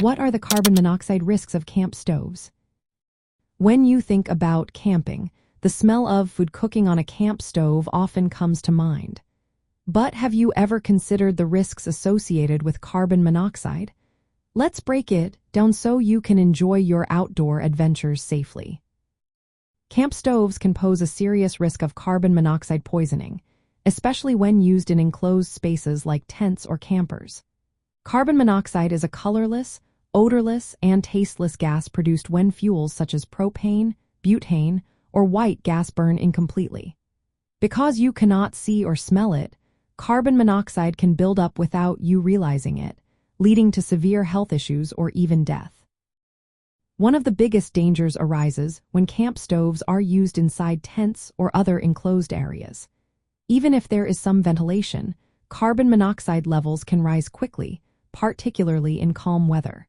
What are the carbon monoxide risks of camp stoves? When you think about camping, the smell of food cooking on a camp stove often comes to mind. But have you ever considered the risks associated with carbon monoxide? Let's break it down so you can enjoy your outdoor adventures safely. Camp stoves can pose a serious risk of carbon monoxide poisoning, especially when used in enclosed spaces like tents or campers. Carbon monoxide is a colorless, odorless, and tasteless gas produced when fuels such as propane, butane, or white gas burn incompletely. Because you cannot see or smell it, carbon monoxide can build up without you realizing it, leading to severe health issues or even death. One of the biggest dangers arises when camp stoves are used inside tents or other enclosed areas. Even if there is some ventilation, carbon monoxide levels can rise quickly, particularly in calm weather.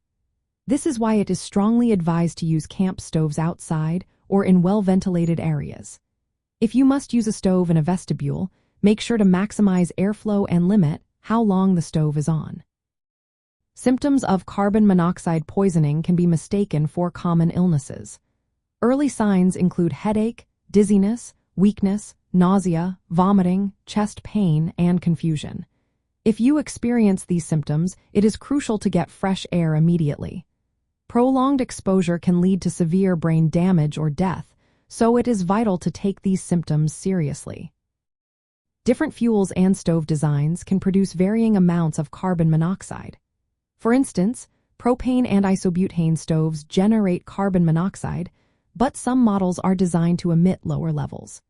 This is why it is strongly advised to use camp stoves outside or in well-ventilated areas. If you must use a stove in a vestibule, make sure to maximize airflow and limit how long the stove is on. Symptoms of carbon monoxide poisoning can be mistaken for common illnesses. Early signs include headache, dizziness, weakness, nausea, vomiting, chest pain, and confusion. If you experience these symptoms, it is crucial to get fresh air immediately. Prolonged exposure can lead to severe brain damage or death, so it is vital to take these symptoms seriously. Different fuels and stove designs can produce varying amounts of carbon monoxide. For instance, propane and isobutane stoves generate carbon monoxide, but some models are designed to emit lower levels.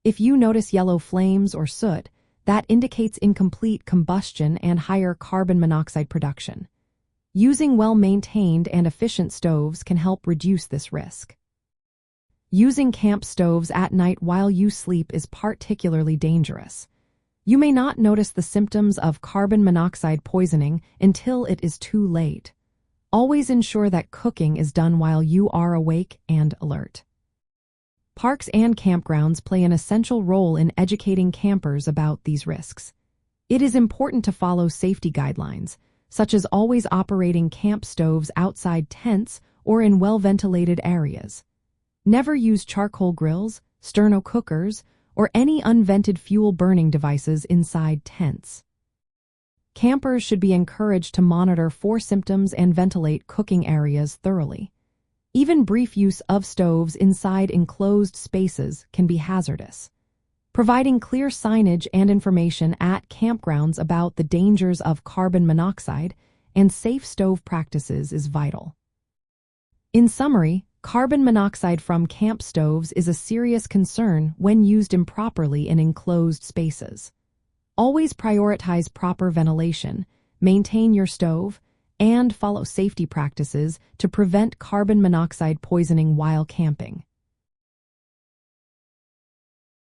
If you notice yellow flames or soot, that indicates incomplete combustion and higher carbon monoxide production. Using well-maintained and efficient stoves can help reduce this risk. Using camp stoves at night while you sleep is particularly dangerous. You may not notice the symptoms of carbon monoxide poisoning until it is too late. Always ensure that cooking is done while you are awake and alert. Parks and campgrounds play an essential role in educating campers about these risks. It is important to follow safety guidelines, such as always operating camp stoves outside tents or in well-ventilated areas. Never use charcoal grills, sterno cookers, or any unvented fuel-burning devices inside tents. Campers should be encouraged to monitor for symptoms and ventilate cooking areas thoroughly. Even brief use of stoves inside enclosed spaces can be hazardous. Providing clear signage and information at campgrounds about the dangers of carbon monoxide and safe stove practices is vital. In summary, carbon monoxide from camp stoves is a serious concern when used improperly in enclosed spaces. Always prioritize proper ventilation, maintain your stove, and follow safety practices to prevent carbon monoxide poisoning while camping.